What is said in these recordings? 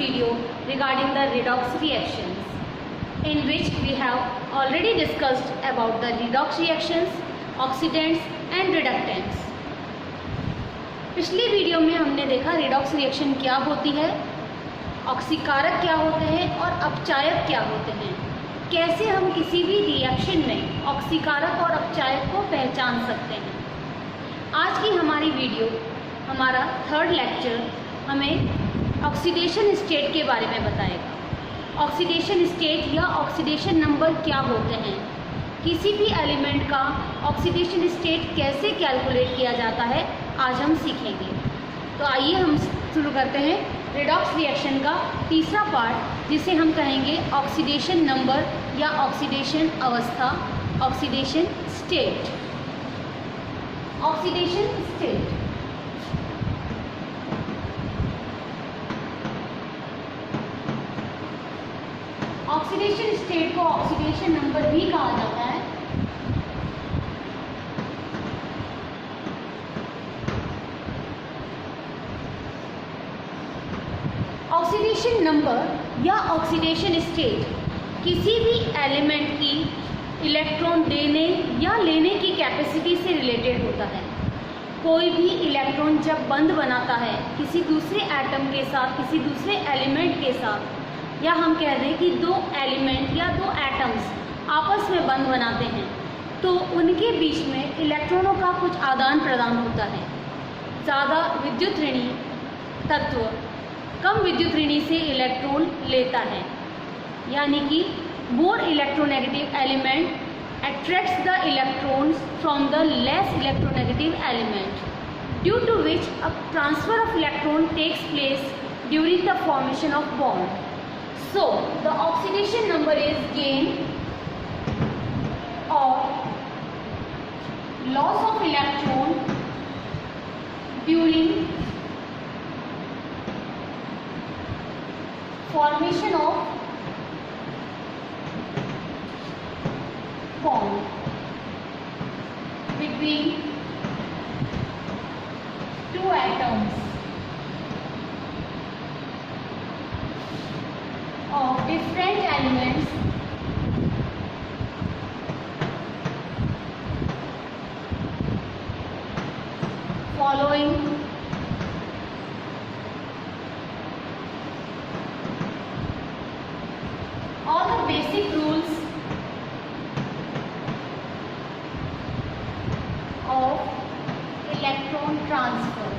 video regarding the redox reactions, in which we have already discussed about the redox reactions, oxidants and reductants. पिछली video में हमने देखा redox reaction क्या होती है, ऑक्सीकारक क्या होते हैं और अपचायक क्या होते हैं, कैसे हम किसी भी रिएक्शन में ऑक्सीकारक और अपचायक को पहचान सकते हैं। आज की हमारी वीडियो, हमारा थर्ड लेक्चर हमें ऑक्सीडेशन स्टेट के बारे में बताएगा। ऑक्सीडेशन स्टेट या ऑक्सीडेशन नंबर क्या होते हैं, किसी भी एलिमेंट का ऑक्सीडेशन स्टेट कैसे कैलकुलेट किया जाता है, आज हम सीखेंगे। तो आइए हम शुरू करते हैं रिडॉक्स रिएक्शन का तीसरा पार्ट, जिसे हम कहेंगे ऑक्सीडेशन नंबर या ऑक्सीडेशन अवस्था, oxidation state. Oxidation state oxidation state को ऑक्सीडेशन नंबर भी कहा जाता है। ऑक्सीडेशन नंबर या ऑक्सीडेशन स्टेट किसी भी एलिमेंट की इलेक्ट्रॉन देने या लेने की कैपेसिटी से रिलेटेड होता है। कोई भी इलेक्ट्रॉन जब बंध बनाता है किसी दूसरे एटम के साथ, किसी दूसरे एलिमेंट के साथ, या हम कह दें कि दो एलिमेंट या दो एटम्स आपस में बंध बनाते हैं, तो उनके बीच में इलेक्ट्रॉनों का कुछ आदान प्रदान होता है। ज़्यादा विद्युत ऋणी तत्व कम विद्युत ऋणी से इलेक्ट्रॉन लेता है, यानी कि more electronegative element attracts the electrons from the less electronegative element, due to which a transfer of electron takes place during the formation of bond. So the oxidation number is gain or loss of electron during formation of bond between two atoms of different elements following all the basic rules of electron transfer.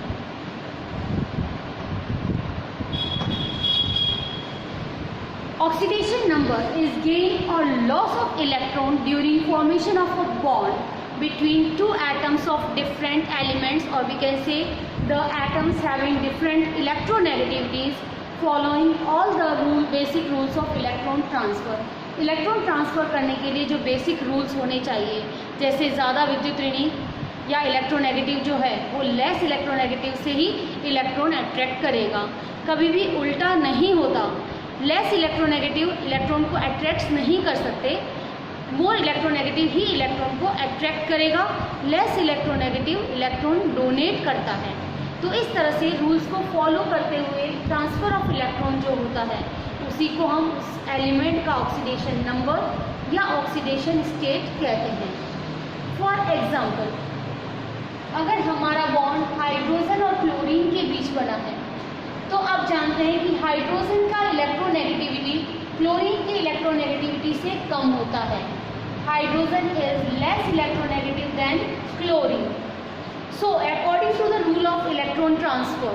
Oxidation number is gain or loss of electron during formation of a bond between two atoms of different elements, or we can say the atoms having different electronegativities following all the basic rules of electron transfer. Electron transfer करने के लिए जो basic rules होने चाहिए, जैसे ज़्यादा विद्युत ऋणी या इलेक्ट्रोनेगेटिव जो है वो लेस इलेक्ट्रोनेगेटिव से ही इलेक्ट्रॉन अट्रैक्ट करेगा। कभी भी उल्टा नहीं होता, लेस इलेक्ट्रोनेगेटिव इलेक्ट्रॉन को अट्रैक्ट नहीं कर सकते, मोर इलेक्ट्रोनेगेटिव ही इलेक्ट्रॉन को अट्रैक्ट करेगा, लेस इलेक्ट्रोनेगेटिव इलेक्ट्रॉन डोनेट करता है। तो इस तरह से रूल्स को फॉलो करते हुए ट्रांसफ़र ऑफ इलेक्ट्रॉन जो होता है उसी को हम उस एलिमेंट का ऑक्सीडेशन नंबर या ऑक्सीडेशन स्टेट कहते हैं। फॉर एग्जांपल, अगर हमारा बॉन्ड हाइड्रोजन और क्लोरीन के बीच बना है, तो आप जानते हैं कि हाइड्रोजन का इलेक्ट्रोनेगेटिविटी क्लोरीन की इलेक्ट्रोनेगेटिविटी से कम होता है। Hydrogen is less electronegative than chlorine. So according to the rule of electron transfer,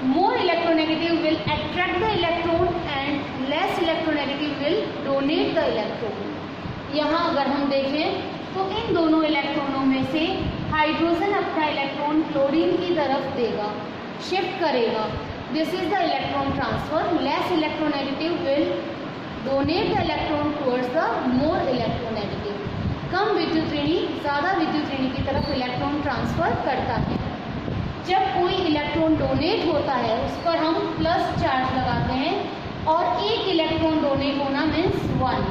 more electronegative will attract the electron and less electronegative will donate the electron. यहाँ अगर हम देखें तो इन दोनों इलेक्ट्रॉनों में से हाइड्रोजन अपना इलेक्ट्रॉन क्लोरीन की तरफ देगा, शिफ्ट करेगा। This is the electron transfer. Less electronegative will donate the electron towards the more electronegative. कम विद्युत ऋणी ज़्यादा विद्युत ऋणी की तरफ इलेक्ट्रॉन ट्रांसफ़र करता है। जब कोई इलेक्ट्रॉन डोनेट होता है उस पर हम प्लस चार्ज लगाते हैं, और एक इलेक्ट्रॉन डोनेट होना मीन्स 1।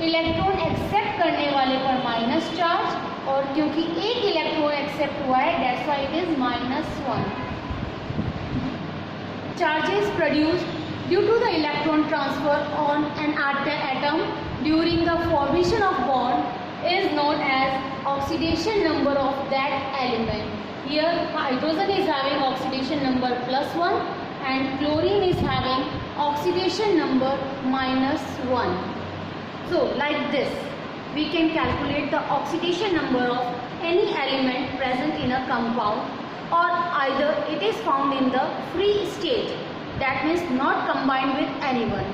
इलेक्ट्रॉन एक्सेप्ट करने वाले पर माइनस चार्ज, और क्योंकि एक इलेक्ट्रॉन एक्सेप्ट हुआ है, that's why it is -1। charges produced due to the electron transfer on an atom during the formation of bond is known as oxidation number of that element. Here hydrogen is having oxidation number +1 and chlorine is having oxidation number -1. So like this we can calculate the oxidation number of any element present in a compound, or either it is found in the free state, that means not combined with anyone.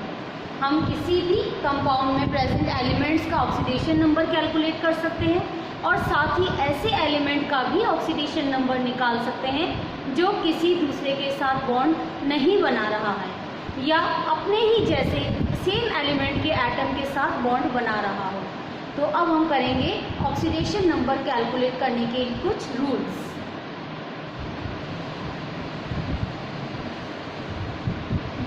हम किसी भी compound में present elements का oxidation number calculate कर सकते हैं और साथ ही ऐसे एलिमेंट का भी ऑक्सीडेशन नंबर निकाल सकते हैं जो किसी दूसरे के साथ बॉन्ड नहीं बना रहा है या अपने ही जैसे सेम एलिमेंट के एटम के साथ बॉन्ड बना रहा हो. तो अब हम करेंगे ऑक्सीडेशन नंबर कैलकुलेट करने के कुछ rules.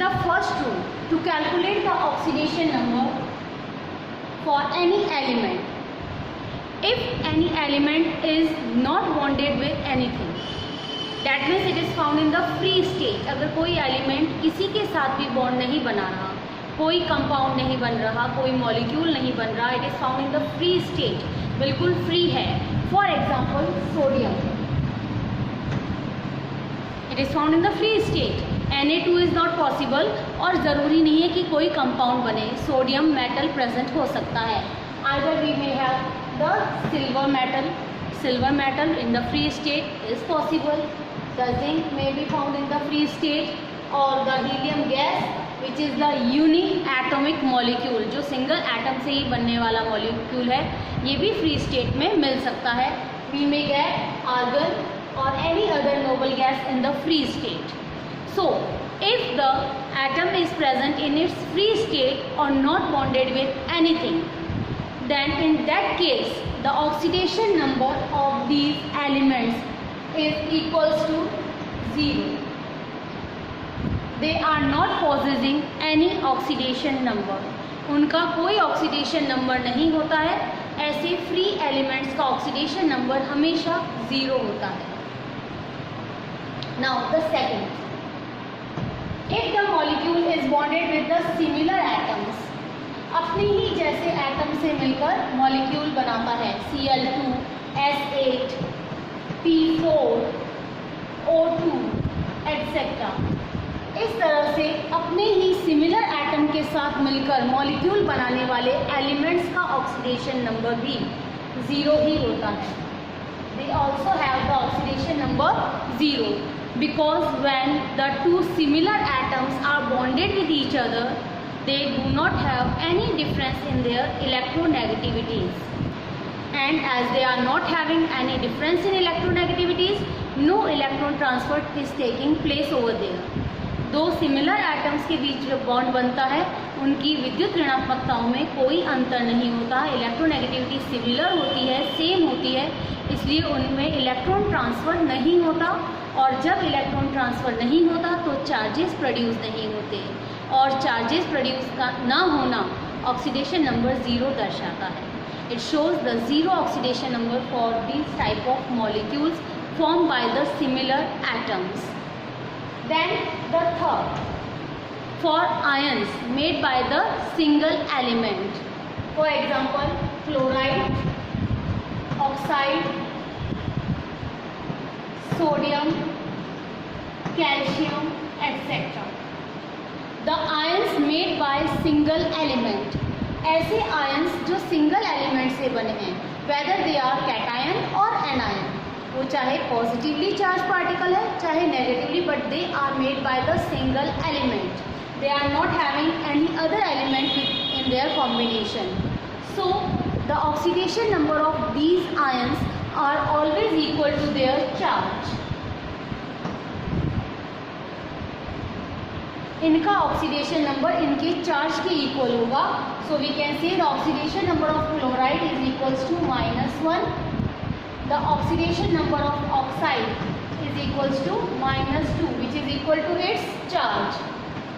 The first rule to calculate the oxidation number for any element. If any element is not bonded with anything, that means it is found in the free state. अगर कोई element किसी के साथ भी bond नहीं बना रहा, कोई कंपाउंड नहीं बन रहा, कोई मॉलिक्यूल नहीं बन रहा, it is found in the free state, बिल्कुल फ्री है. For example sodium, it is found in the free state. Na2 is not possible और ज़रूरी नहीं है कि कोई कंपाउंड बने. सोडियम मेटल प्रेजेंट हो सकता है. Either we may have the silver metal in the free state is possible. The zinc may be found in the free state, or the helium gas which is the uniatomic molecule, जो single atom से ही बनने वाला molecule है, ये भी free state में मिल सकता है. We may get argon or any other noble gas in the free state. So, if the atom is present in its free state or not bonded with anything, then in that case the oxidation number of these elements is equals to 0. They are not possessing any oxidation number. उनका कोई oxidation number नहीं होता है. ऐसे free elements का oxidation number हमेशा 0 होता है. Now the second, if the molecule is bonded with the similar atoms, अपने ही जैसे एटम से मिलकर मॉलिक्यूल बनाता है. Cl2, S8, P4, O2 etc. इस तरह से अपने ही सिमिलर एटम के साथ मिलकर मॉलिक्यूल बनाने वाले एलिमेंट्स का ऑक्सीडेशन नंबर भी 0 ही होता है. They also have the oxidation number 0 because when the two similar atoms are bonded with each other, they do not have any difference in their electronegativities. And as they are not having any difference in electronegativities, no electron transfer is taking place over there. दो similar atoms के बीच जो bond बनता है उनकी विद्युत ऋणात्मकताओं में कोई अंतर नहीं होता. इलेक्ट्रोनेगेटिविटी सिमिलर होती है, सेम होती है, इसलिए उनमें इलेक्ट्रॉन ट्रांसफ़र नहीं होता. और जब इलेक्ट्रॉन ट्रांसफ़र नहीं होता तो चार्जेस प्रोड्यूस नहीं होते, और चार्जेस प्रोड्यूस का ना होना ऑक्सीडेशन नंबर 0 दर्शाता है. It shows the 0 oxidation number for this type of molecules form by the similar atoms. Then the third, for ions made by the single element, for example chloride, oxide, sodium, calcium etc. The ions made by single element, ऐसे ions जो single element से बने हैं, whether they are cation or anion, वो चाहे positively charge particle है चाहे negatively, but they are made by the single element. They are not having any other element in their combination. So the oxidation number of these ions are always equal to their charge. इनका oxidation number इनके charge के equal होगा. So we can say the oxidation number of chloride is equals to -1. The oxidation number of oxide is equals to -2, which is equal to its charge.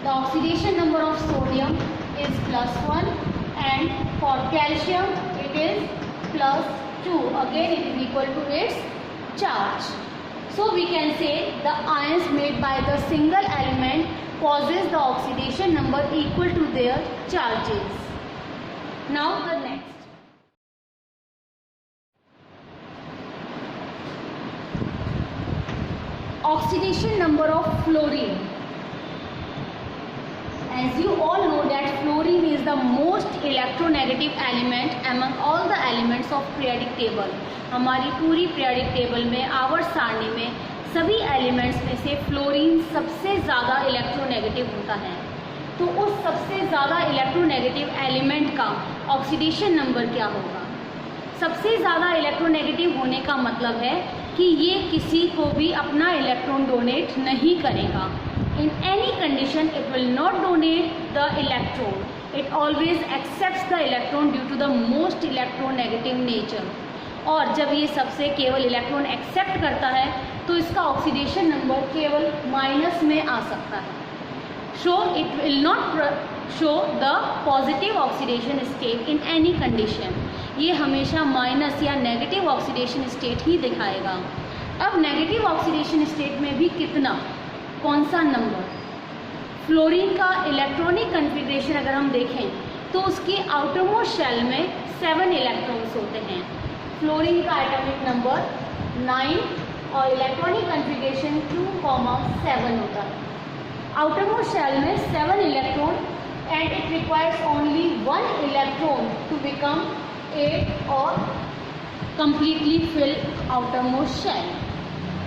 The oxidation number of sodium is +1, and for calcium it is +2. Again it is equal to its charge. So we can say the ions made by the single element possess the oxidation number equal to their charges. Now the next. Oxidation number of fluorine. As you all know that fluorine is the most electronegative element among all the elements of periodic table. हमारी पूरी periodic table में आवर्त सारणी में सभी elements में से fluorine सबसे ज़्यादा इलेक्ट्रोनेगेटिव होता है। तो उस सबसे ज़्यादा इलेक्ट्रोनेगेटिव एलिमेंट का ऑक्सीडेशन नंबर क्या होगा? सबसे ज़्यादा इलेक्ट्रोनेगेटिव होने का मतलब है कि ये किसी को भी अपना इलेक्ट्रॉन डोनेट नहीं करेगा। In any condition it will not donate the electron, it always accepts the electron due to the most electronegative nature. और जब ये सबसे केवल इलेक्ट्रॉन एक्सेप्ट करता है तो इसका ऑक्सीडेशन नंबर केवल माइनस में आ सकता है। So it will not show the positive oxidation state in any condition. ये हमेशा माइनस या नेगेटिव ऑक्सीडेशन स्टेट ही दिखाएगा। अब नेगेटिव ऑक्सीडेशन स्टेट में भी कितना, कौन सा नंबर? फ्लोरीन का इलेक्ट्रॉनिक कन्फिग्रेशन अगर हम देखें तो उसके आउटरमोस्ट शेल में 7 इलेक्ट्रॉन्स होते हैं। फ्लोरीन का एटॉमिक नंबर 9 और इलेक्ट्रॉनिक कन्फिग्रेशन 2,7 होता है। आउटरमोस्ट शेल में 7 electron and it requires only 1 electron to become 8 और कंप्लीटली फिल आउटरमोस्ट शेल।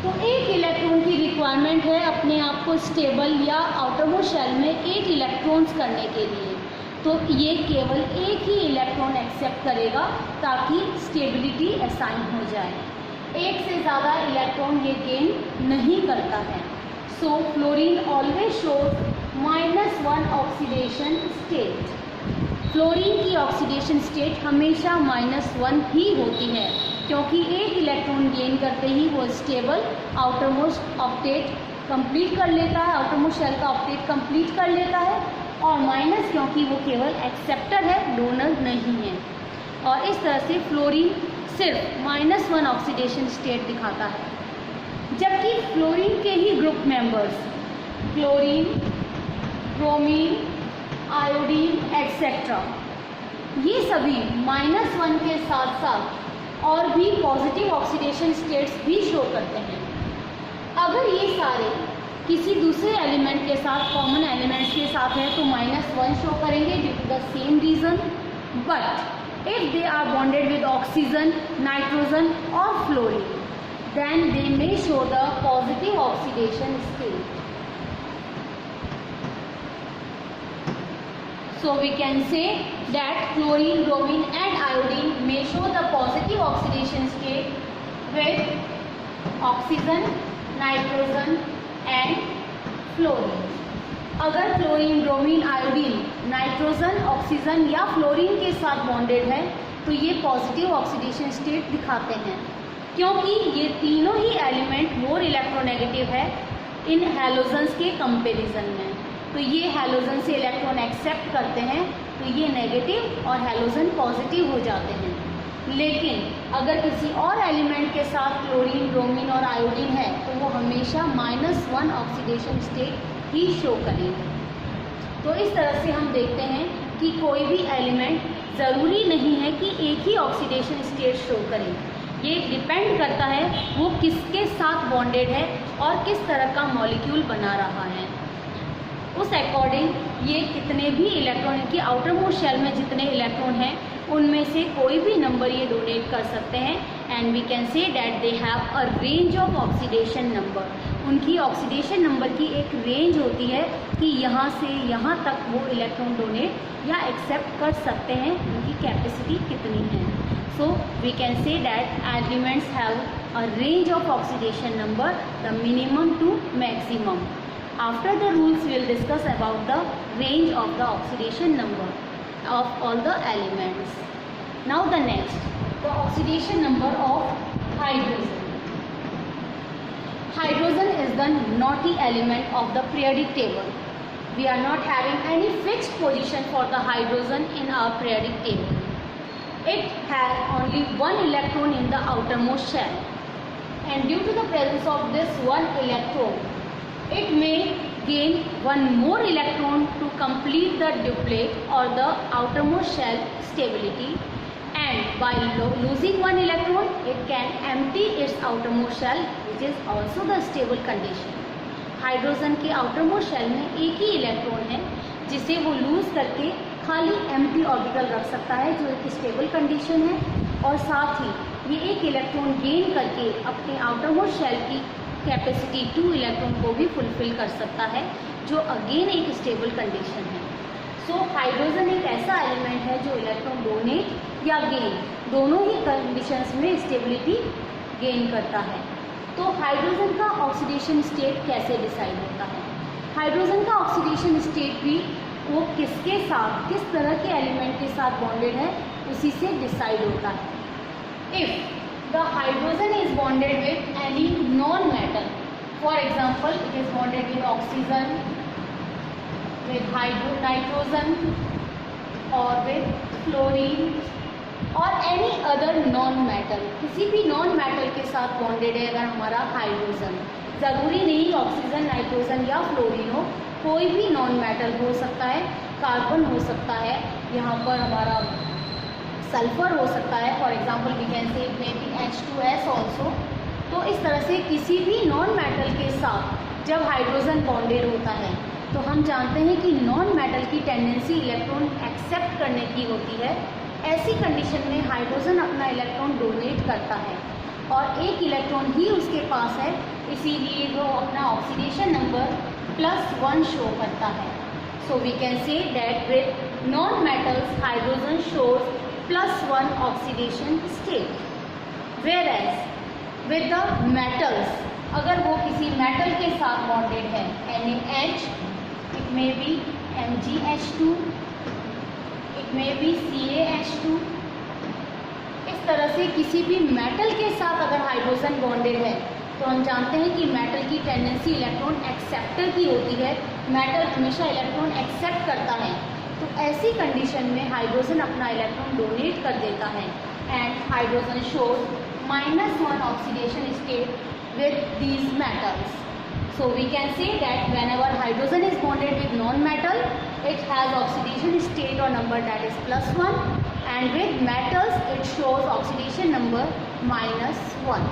तो एक इलेक्ट्रॉन की रिक्वायरमेंट है अपने आप को स्टेबल या आउटरमोस्ट शेल में 8 इलेक्ट्रॉन्स करने के लिए। तो ये केवल एक ही इलेक्ट्रॉन एक्सेप्ट करेगा ताकि स्टेबिलिटी असाइन हो जाए। एक से ज़्यादा इलेक्ट्रॉन ये गेन नहीं करता है। So fluorine always shows -1 oxidation state. Fluorine की ऑक्सीडेशन स्टेट हमेशा -1 ही होती है क्योंकि एक इलेक्ट्रॉन गेन करते ही वो स्टेबल आउटरमोस्ट ऑक्टेट कंप्लीट कर लेता है, आउटरमोस्ट शेल का ऑक्टेट कंप्लीट कर लेता है, और माइनस क्योंकि वो केवल एक्सेप्टर है, डोनर नहीं है। और इस तरह से फ्लोरीन सिर्फ -1 ऑक्सीडेशन स्टेट दिखाता है। जबकि फ्लोरीन के ही group members chlorine, bromine, iodine etcetera, ये सभी -1 के साथ साथ और भी पॉजिटिव ऑक्सीडेशन स्टेट्स भी शो करते हैं। अगर ये सारे किसी दूसरे एलिमेंट के साथ, कॉमन एलिमेंट्स के साथ है तो -1 शो करेंगे due to the same reason. But if they are bonded with oxygen, nitrogen और fluorine then they may show the positive oxidation state. So we can say that chlorine, bromine and iodine may show the positive oxidation state with oxygen, nitrogen and fluorine. अगर chlorine, bromine, iodine nitrogen, oxygen या fluorine के साथ bonded है तो ये positive oxidation state दिखाते हैं, क्योंकि ये तीनों ही एलिमेंट मोर इलेक्ट्रोनेगेटिव है इन हैलोजन्स के कंपैरिजन में। तो ये हैलोजन से इलेक्ट्रॉन एक्सेप्ट करते हैं तो ये नेगेटिव और हैलोजन पॉजिटिव हो जाते हैं। लेकिन अगर किसी और एलिमेंट के साथ क्लोरीन, ब्रोमीन और आयोडीन है तो वो हमेशा -1 ऑक्सीडेशन स्टेट ही शो करेंगे। तो इस तरह से हम देखते हैं कि कोई भी एलिमेंट ज़रूरी नहीं है कि एक ही ऑक्सीडेशन स्टेट शो करे। ये डिपेंड करता है वो किसके साथ बॉन्डेड है और किस तरह का मॉलिक्यूल बना रहा है। उस अकॉर्डिंग ये कितने भी इलेक्ट्रॉन की आउटर मोस्ट शेल में जितने इलेक्ट्रॉन हैं उनमें से कोई भी नंबर ये डोनेट कर सकते हैं। And we can say that they have a range of oxidation number. उनकी ऑक्सीडेशन नंबर की एक रेंज होती है कि यहाँ से यहाँ तक वो इलेक्ट्रॉन डोनेट या एक्सेप्ट कर सकते हैं, उनकी कैपेसिटी कितनी है। So we can say that elements have a range of oxidation number, the minimum to maximum. After the rules we will discuss about the range of the oxidation number of all the elements. Now the next, the oxidation number of hydrogen. Hydrogen is the naughty element of the periodic table. We are not having any fixed position for the hydrogen in our periodic table. It has only one electron in the outermost shell and due to the presence of this one electron, it may gain one more electron to complete the duplet or the outermost shell stability, and by losing one electron it can empty its outermost shell, which is also the stable condition. Hydrogen के outermost shell में एक ही electron है जिसे वो loose करके खाली empty orbital रख सकता है, जो एक स्टेबल कंडीशन है, और साथ ही ये एक इलेक्ट्रॉन गेन करके अपने आउटरमोस्ट शेल की कैपेसिटी 2 इलेक्ट्रॉन को भी फुलफिल कर सकता है, जो अगेन एक स्टेबल कंडीशन है। सो हाइड्रोजन एक ऐसा एलिमेंट है जो इलेक्ट्रॉन डोनेट या गेन दोनों ही कंडीशंस में स्टेबिलिटी गेन करता है। तो हाइड्रोजन का ऑक्सीडेशन स्टेट कैसे डिसाइड होता है? हाइड्रोजन का ऑक्सीडेशन स्टेट भी वो किसके साथ, किस तरह के एलिमेंट के साथ बॉन्डेड है, उसी से डिसाइड होता है। If the hydrogen is bonded with any non metal, for example it is bonded with oxygen, with nitrogen और विथ फ्लोरीन और एनी अदर नॉन मेटल, किसी भी नॉन मेटल के साथ बॉन्डेड है अगर हमारा हाइड्रोजन, ज़रूरी नहीं ऑक्सीजन, नाइट्रोजन या फ्लोरीन हो, कोई भी नॉन मेटल हो सकता है, कार्बन हो सकता है, यहाँ पर हमारा सल्फर हो सकता है, for example we can say it may be H2S also. तो इस तरह से किसी भी नॉन मेटल के साथ जब हाइड्रोजन बॉन्डेड होता है तो हम जानते हैं कि नॉन मेटल की टेंडेंसी इलेक्ट्रॉन एक्सेप्ट करने की होती है। ऐसी कंडीशन में हाइड्रोजन अपना इलेक्ट्रॉन डोनेट करता है और एक इलेक्ट्रॉन ही उसके पास है, इसीलिए वो अपना ऑक्सीडेशन नंबर +1 शो करता है। So we can say that with non metals hydrogen shows +1 oxidation state, whereas with the metals अगर वो किसी मेटल के साथ बॉन्डेड है, NaH, it may be MgH2, it may be CaH2, इस तरह से किसी भी मेटल के साथ अगर हाइड्रोजन बॉन्डेड है तो हम जानते हैं कि मेटल की टेंडेंसी इलेक्ट्रॉन एक्सेप्टर की होती है, मेटल हमेशा इलेक्ट्रॉन एक्सेप्ट करता है। तो ऐसी कंडीशन में हाइड्रोजन अपना इलेक्ट्रॉन डोनेट कर देता है and hydrogen shows -1 oxidation state with these metals. So we can say that whenever hydrogen is bonded with non-metal, it has oxidation state or number that is +1, and with metals it shows oxidation number -1.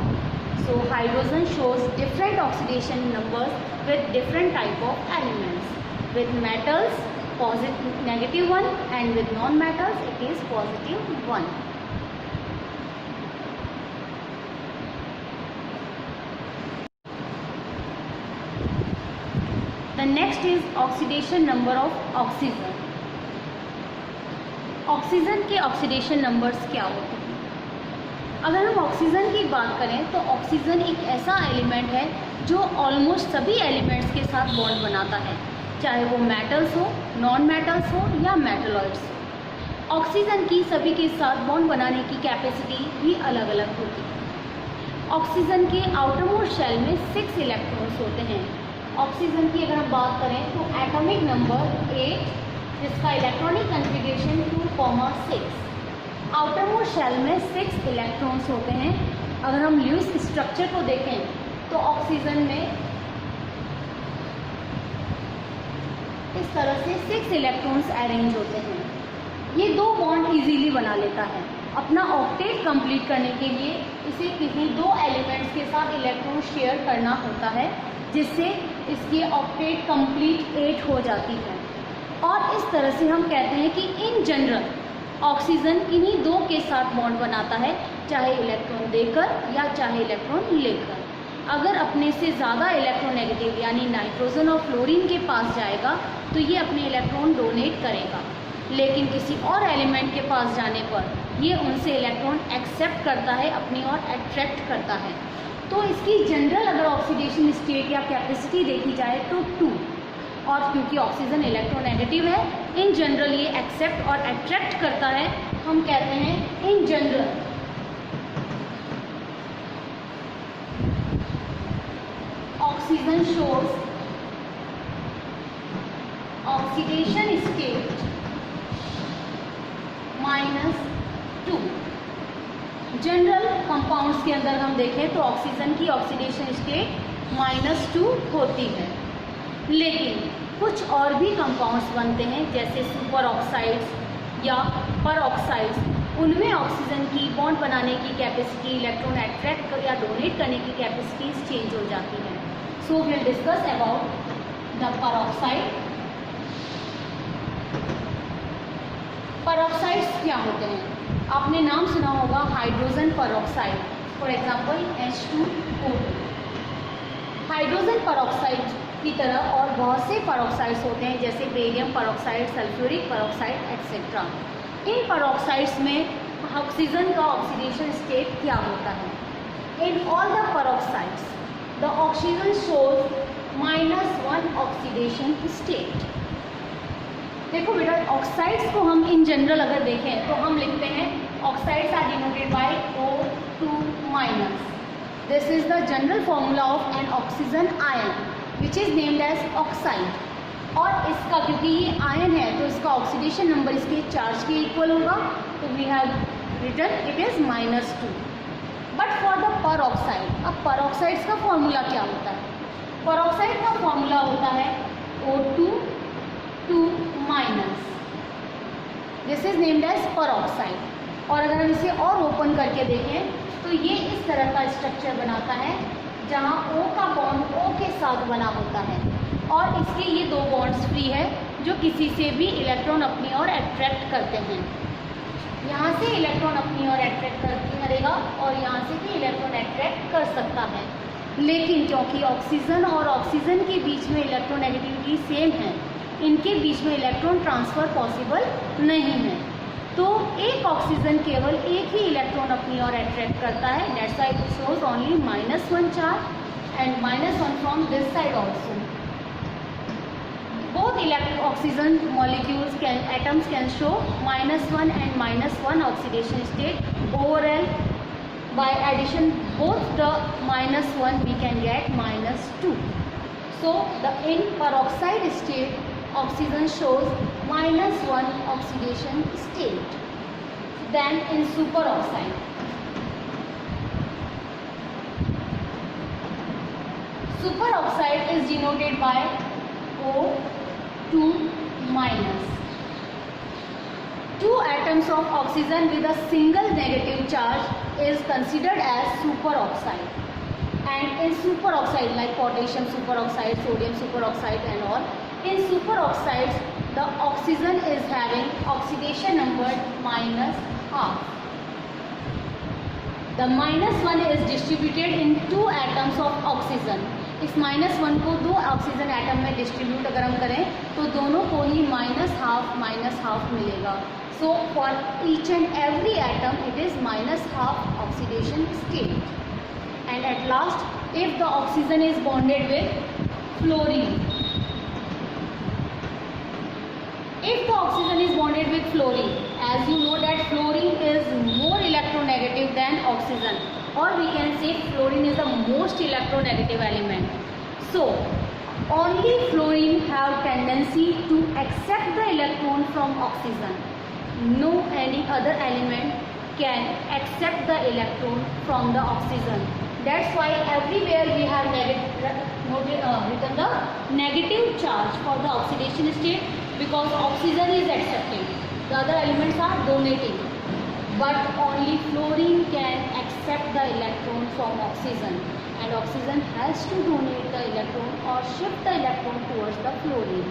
So hydrogen shows different oxidation numbers with different type of elements. With metals -1 and with non-metals it is +1. The next is oxidation number of oxygen. Oxygen के oxidation numbers क्या होते हैं? अगर हम oxygen की बात करें तो ऑक्सीजन एक ऐसा एलिमेंट है जो ऑलमोस्ट सभी एलिमेंट्स के साथ बॉन्ड बनाता है, चाहे वो मेटल्स हो, नॉन मेटल्स हो या मेटलॉइड्स हो। ऑक्सीजन की सभी के साथ बॉन्ड बनाने की कैपेसिटी भी अलग अलग होती है। ऑक्सीजन के आउटरमोस्ट शेल में 6 इलेक्ट्रॉन्स होते हैं। ऑक्सीजन की अगर हम बात करें तो एटॉमिक नंबर 8, जिसका इलेक्ट्रॉनिक कॉन्फ़िगरेशन 2,6। आउटरमोस्ट शेल में 6 इलेक्ट्रॉन्स होते हैं। अगर हम ल्यूइस स्ट्रक्चर को देखें तो ऑक्सीजन में इस तरह से 6 इलेक्ट्रॉन्स अरेंज होते हैं। ये 2 बॉन्ड इजीली बना लेता है। अपना ऑक्टेट कंप्लीट करने के लिए इसे किसी 2 एलिमेंट्स के साथ इलेक्ट्रॉन शेयर करना होता है, जिससे इसकी ऑक्टेट कंप्लीट 8 हो जाती है। और इस तरह से हम कहते हैं कि इन जनरल ऑक्सीजन इन्हीं 2 के साथ बॉन्ड बनाता है, चाहे इलेक्ट्रॉन देकर या चाहे इलेक्ट्रॉन लेकर। अगर अपने से ज़्यादा इलेक्ट्रोनेगेटिव यानी नाइट्रोजन और फ्लोरीन के पास जाएगा तो ये अपने इलेक्ट्रॉन डोनेट करेगा, लेकिन किसी और एलिमेंट के पास जाने पर ये उनसे इलेक्ट्रॉन एक्सेप्ट करता है, अपनी ओर अट्रैक्ट करता है। तो इसकी जनरल अगर ऑक्सीडेशन स्टेट या कैपेसिटी देखी जाए तो 2, और क्योंकि ऑक्सीजन इलेक्ट्रोनेगेटिव है, इन जनरल ये एक्सेप्ट और अट्रैक्ट करता है। हम कहते हैं in general oxygen shows oxidation state -2, general compounds के अंदर हम देखें तो ऑक्सीजन की ऑक्सीडेशन स्टेट -2 होती है, लेकिन कुछ और भी कंपाउंड्स बनते हैं जैसे सुपर ऑक्साइड्स या पर ऑक्साइड्स, उनमें ऑक्सीजन की बॉन्ड बनाने की कैपेसिटी, इलेक्ट्रॉन अट्रैक्ट या डोनेट करने की कैपेसिटी चेंज हो जाती है। So will discuss about the पर ऑक्साइड। पर ऑक्साइड्स क्या होते हैं? आपने नाम सुना होगा हाइड्रोजन पर oxide, for example H2O2। Hydrogen पर ऑक्साइड की तरह और बहुत से पर ऑक्साइड्स होते हैं जैसे बेरियम पर ऑक्साइड, सल्फ्यूरिक पर ऑक्साइड एक्सेट्रा। इन पर ऑक्साइड्स में ऑक्सीजन का ऑक्सीडेशन स्टेट क्या होता है? इन ऑल द पर oxides the oxygen shows -1 oxidation state. देखो बेटा, ऑक्साइड्स को हम इन जनरल अगर देखें तो हम लिखते हैं oxides are denoted by O2-। This is the general formula of an oxygen ion which is named as oxide. और इसका क्योंकि ये आयन है तो इसका ऑक्सीडेशन नंबर इसके चार्ज के इक्वल होगा, तो we have written it is -2। But for the peroxide, अब पर ऑक्साइड्स का फॉर्मूला क्या होता है? पर ऑक्साइड का फॉर्मूला होता है O2-। This is named as peroxide. और अगर हम इसे और ओपन करके देखें तो ये इस तरह का स्ट्रक्चर बनाता है जहाँ O का बॉन्ड O के साथ बना होता है और इसके ये 2 बॉन्ड्स फ्री है जो किसी से भी इलेक्ट्रॉन अपनी ओर अट्रैक्ट करते हैं। यहाँ से इलेक्ट्रॉन अपनी ओर अट्रैक्ट करेगा और यहाँ से भी इलेक्ट्रॉन अट्रैक्ट कर सकता है, लेकिन क्योंकि ऑक्सीजन और ऑक्सीजन के बीच में इलेक्ट्रोनेगेटिविटी सेम है, इनके बीच में इलेक्ट्रॉन ट्रांसफ़र पॉसिबल नहीं है, तो एक ऑक्सीजन केवल एक ही इलेक्ट्रॉन अपनी ओर अट्रैक्ट करता है। That's why it shows only -1 charge and -1 from this side also. Both oxygen molecules atoms can show -1 and -1 oxidation state. Overall, by addition both the -1 we can get -2. So the in peroxide state, oxygen shows -1 oxidation state. Then in superoxide, superoxide is denoted by O2-. 2 atoms of oxygen with a single negative charge is considered as superoxide. And in superoxide like potassium superoxide, sodium superoxide and all, in superoxides the oxygen is having oxidation number -half. The -1 is distributed in 2 atoms of oxygen. इस -1 को 2 oxygen atom में distribute अगर हम करें तो दोनों को ही -half मिलेगा। So for each and every atom it is -half oxidation state. And at last, if the oxygen is bonded with fluorine, if the oxygen is bonded with fluorine, as you know that fluorine is more electronegative than oxygen, or we can say fluorine is the most electronegative element. So only fluorine have tendency to accept the electron from oxygen. No any other element can accept the electron from the oxygen. That's why everywhere we have written the negative charge for the oxidation state, because oxygen is accepting, the other elements are donating, but only fluorine can accept the electron from oxygen, and oxygen has to donate the electron or shift the electron towards the fluorine.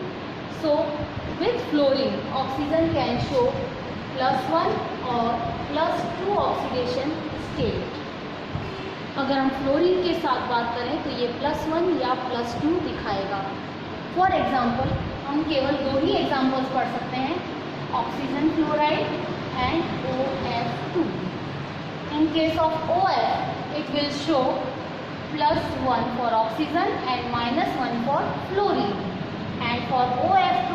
So with fluorine, oxygen can show +1 or +2 oxidation state. अगर हम fluorine के साथ बात करें तो ये +1 या +2 दिखाएगा। फॉर एग्जाम्पल, हम केवल 2 ही एग्जाम्पल्स पढ़ सकते हैं, oxygen fluoride and OF2. In case of OF it will show +1 for oxygen and -1 for fluorine, and for OF2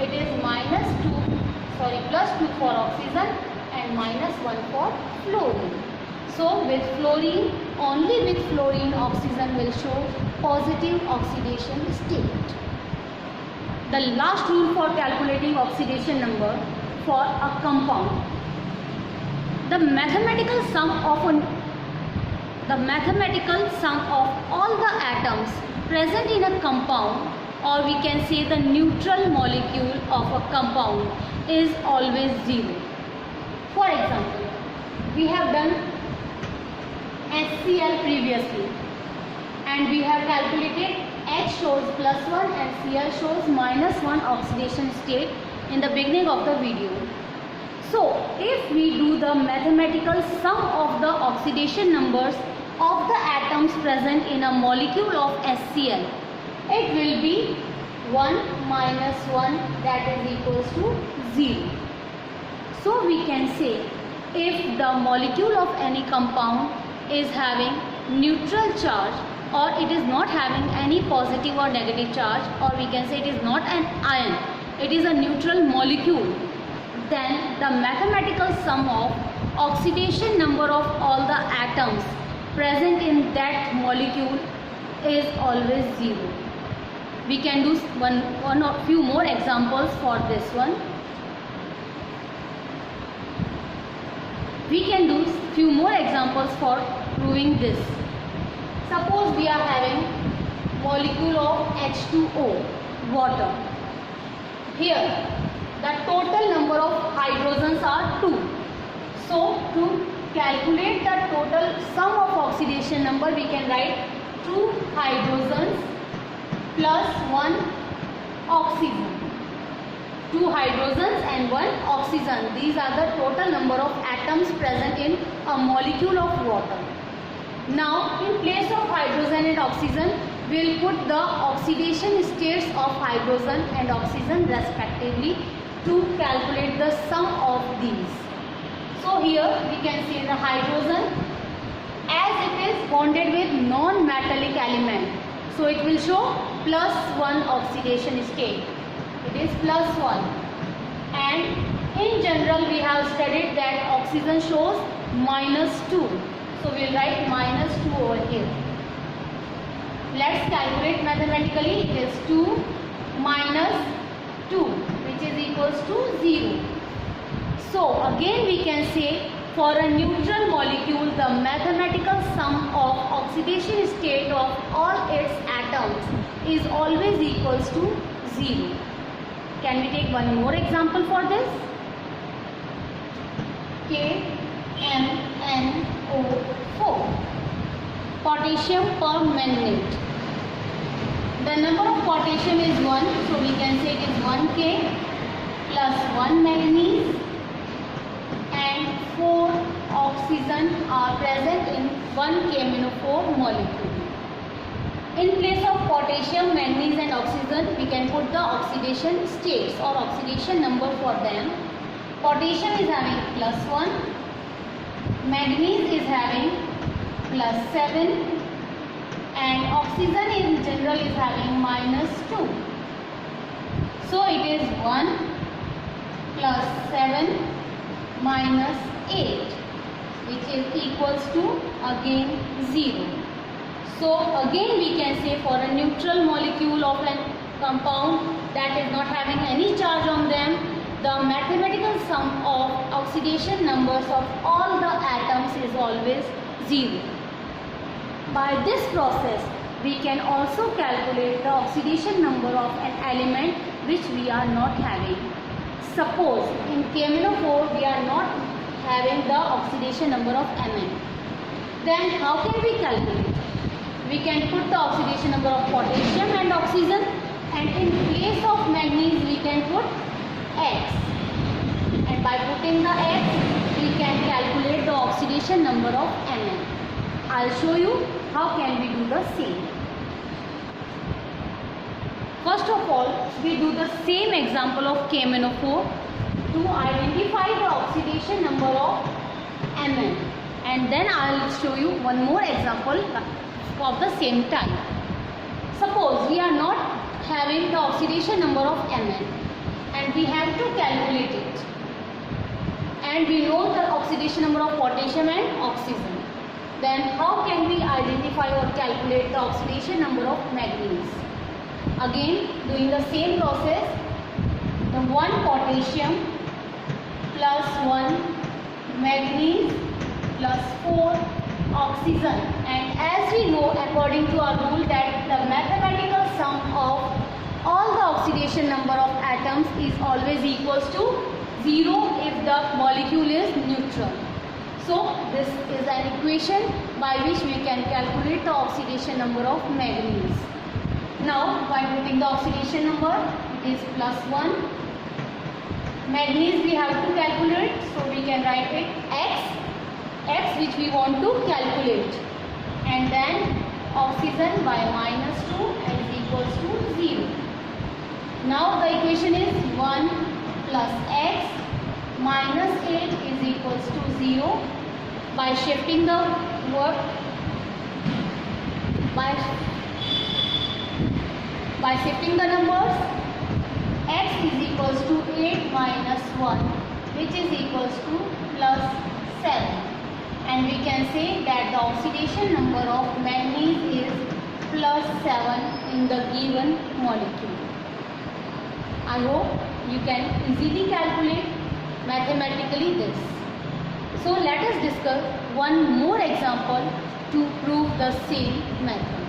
it is +2 for oxygen and -1 for fluorine. So with fluorine, only with fluorine oxygen will show positive oxidation state. The last rule for calculating oxidation number for a compound. The mathematical sum of all the atoms present in a compound, or we can say the neutral molecule of a compound, is always 0. For example, we have done HCl previously, and we have calculated H shows +1 and Cl shows -1 oxidation state in the beginning of the video. So if we do the mathematical sum of the oxidation numbers of the atoms present in a molecule of HCl, it will be 1 minus 1, that is equals to 0. So we can say if the molecule of any compound is having neutral charge, or it is not having any positive or negative charge, or we can say it is not an ion, it is a neutral molecule, then the mathematical sum of oxidation number of all the atoms present in that molecule is always 0. We can do one or few more examples for this one. We can do few more examples for proving this. Suppose we are having molecule of H2O, water. Here the total number of hydrogens are 2. So to calculate the total sum of oxidation number, we can write 2 hydrogens plus 1 oxygen. 2 hydrogens and 1 oxygen. These are the total number of atoms present in a molecule of water. Now in place of hydrogen and oxygen, we will put the oxidation states of hydrogen and oxygen respectively to calculate the sum of these. So here we can see the hydrogen, as it is bonded with non-metallic element, so it will show +1 oxidation state. It is +1, and in general we have studied that oxygen shows -2, so we will write -2 over here. Let's calculate mathematically. It is 2 minus 2, which is equals to 0. So again we can say for a neutral molecule, the mathematical sum of oxidation state of all its atoms is always equals to 0. Can we take one more example for this? KMnO4, potassium permanganate. The number of potassium is 1, so we can say it is 1K plus 1 manganese and 4 oxygen are present in 1 KMnO4 molecule. In place of potassium, manganese and oxygen, we can put the oxidation states or oxidation number for them. Potassium is having +1, manganese is having +7, and oxygen in general is having -2. So it is 1 plus 7 minus 8, which is equals to again 0. So again we can say for a neutral molecule of a compound that is not having any charge on them, the mathematical sum of oxidation numbers of all the atoms is always 0. By this process we can also calculate the oxidation number of an element which we are not having. Suppose in KMnO4 we are not having the oxidation number of Mn. Then how can we calculate? We can put the oxidation number of potassium and oxygen, and in place of manganese we can put X, and by putting the X we can calculate the oxidation number of Mn. I'll show you how can we do the same. First of all, we do the same example of KMnO4 to identify the oxidation number of Mn, and then I'll show you one more example of the same type. Suppose we are not having the oxidation number of Mn and we have to calculate it, and we know the oxidation number of potassium and oxygen. Then how can we identify or calculate the oxidation number of manganese? Again doing the same process, the 1 potassium plus 1 manganese plus 4 oxygen. And as we know, according to our rule, that the mathematical sum of all the oxidation number of atoms is always equals to 0 if the molecule is neutral. So this is an equation by which we can calculate the oxidation number of manganese. Now by putting the oxidation number, it is +1. Manganese we have to calculate, so we can write it x which we want to calculate, and then oxygen by -2 is equals to 0. Now the equation is 1 plus x minus 8 is equals to 0. By shifting the work, by shifting the numbers, x is equals to 8 minus 1, which is equals to +7. And we can say that the oxidation number of manganese is +7 in the given molecule. I hope you can easily calculate mathematically this. So let us discuss one more example to prove the same method.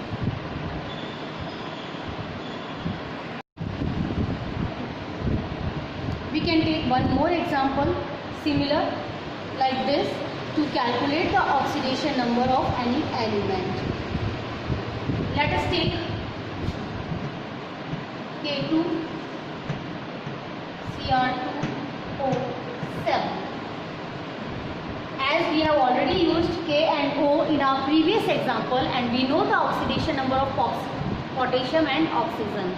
We can take one more example similar like this to calculate the oxidation number of any element. Let us take K2 Cr2O7. As we have already used K and O in our previous example, and we know the oxidation number of potassium and oxygen.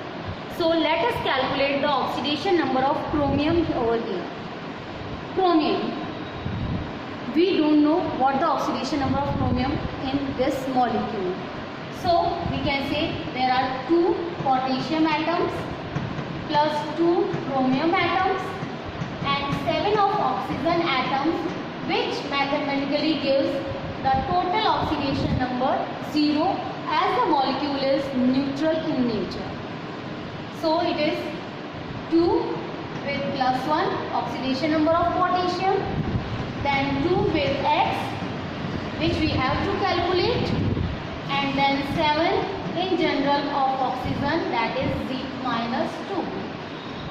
So let us calculate the oxidation number of chromium over here. Chromium. We don't know what the oxidation number of chromium in this molecule. So we can say there are 2 potassium atoms plus 2 chromium atoms and 7 of oxygen atoms, which mathematically gives the total oxidation number 0 as the molecule is neutral in nature. So it is 2 with +1 oxidation number of potassium, then 2 with x which we have to calculate, and then 7 in general of oxygen, that is -2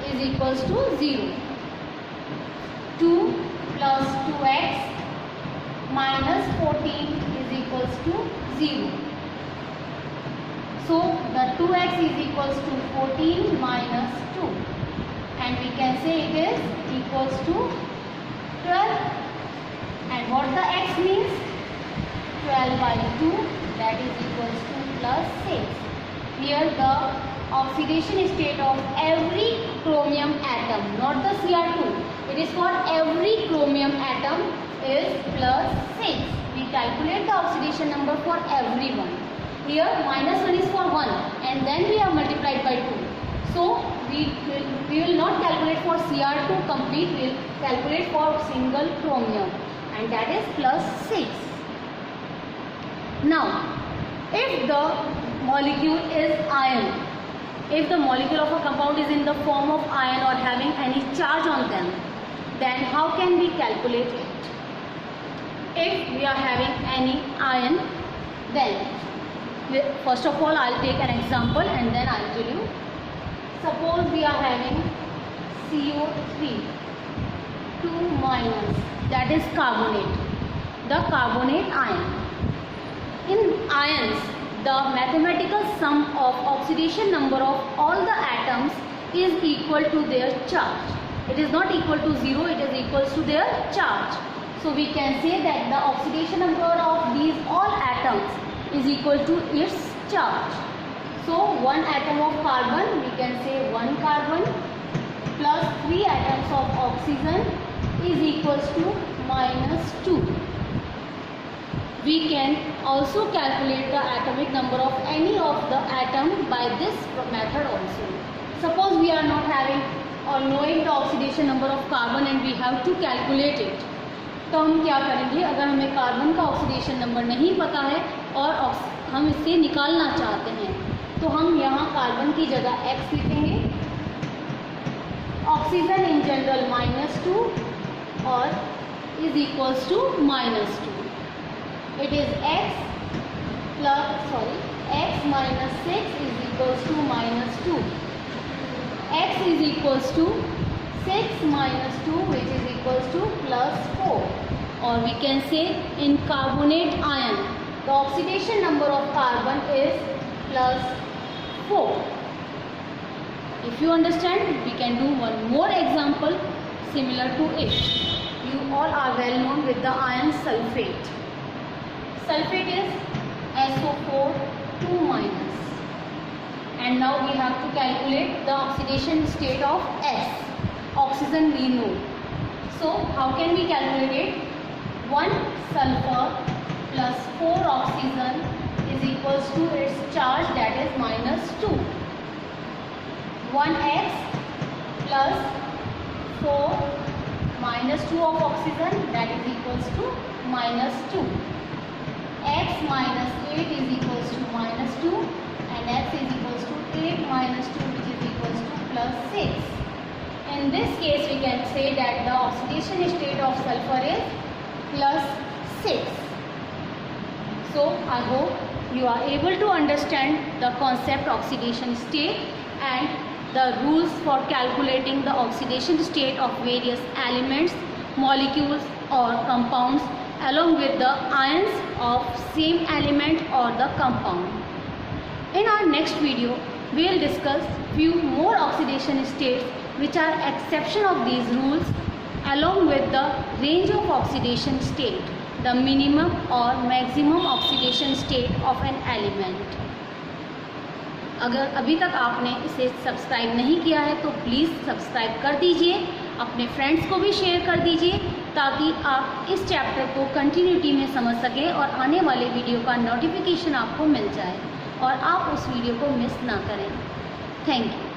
is equals to 0. 2 plus 2x minus 14 is equals to 0. So the 2x is equals to 14 minus 2, and we can say it is equals to 12. And what the x means? 12 by 2, that is equals to +6. Here the oxidation state of every chromium atom, not the Cr2. It is for every chromium atom is +6. We calculate the oxidation number for everyone. Here -1 is for 1, and then we have multiplied by 2. So we will not calculate for Cr2 complete, we will calculate for single chromium, and that is +6. Now if the molecule is iron, if the molecule of a compound is in the form of iron or having any charge on them, then how can we calculate it? If we are having any iron, then first of all I'll take an example and then I'll tell you. Suppose we are having CO3 2-, that is carbonate, the carbonate ion. In ions, the mathematical sum of oxidation number of all the atoms is equal to their charge. It is not equal to 0, it is equal to their charge. So we can say that the oxidation number of these all atoms is equal to its charge. So one atom of carbon, we can say 1 carbon plus 3 atoms of oxygen is equals to -2. We can also calculate the atomic number of any of the atom by this method also. Suppose we are not having or knowing the oxidation number of carbon and we have to calculate it. तो हम क्या करेंगे, अगर हमें carbon का oxidation number नहीं पता है और हम इससे निकालना चाहते हैं, तो हम यहाँ कार्बन की जगह x लिखेंगे, ऑक्सीजन इन जनरल -2 और is equals to minus 2. It is x minus 6 is equals to minus 2. X is equals to 6 minus 2, which is equals to plus 4. Or we can say in carbonate ion, the oxidation number of carbon is plus 4. If you understand, we can do one more example similar to it. You all are well known with the ion sulfate. Sulfate is SO4 2 minus. And now we have to calculate the oxidation state of S. Oxygen we know. So how can we calculate it? 1 sulfur plus 4 oxygen is equals to its charge, that is minus 2. 1x plus 4 minus 2 of oxygen, that is equals to minus 2. X minus 8 is equals to minus 2, and x is equals to 8 minus 2, which is equals to plus 6. In this case, we can say that the oxidation state of sulfur is plus 6. So I hope you are able to understand the concept oxidation state and the rules for calculating the oxidation state of various elements, molecules or compounds along with the ions of same element or the compound. In our next video, we will discuss few more oxidation states which are exception of these rules along with the range of oxidation state, the minimum or maximum oxidation state of an element. अगर अभी तक आपने इसे subscribe नहीं किया है तो please subscribe कर दीजिए, अपने फ्रेंड्स को भी शेयर कर दीजिए ताकि आप इस चैप्टर को कंटिन्यूटी में समझ सकें और आने वाले वीडियो का नोटिफिकेशन आपको मिल जाए और आप उस वीडियो को मिस ना करें। Thank you.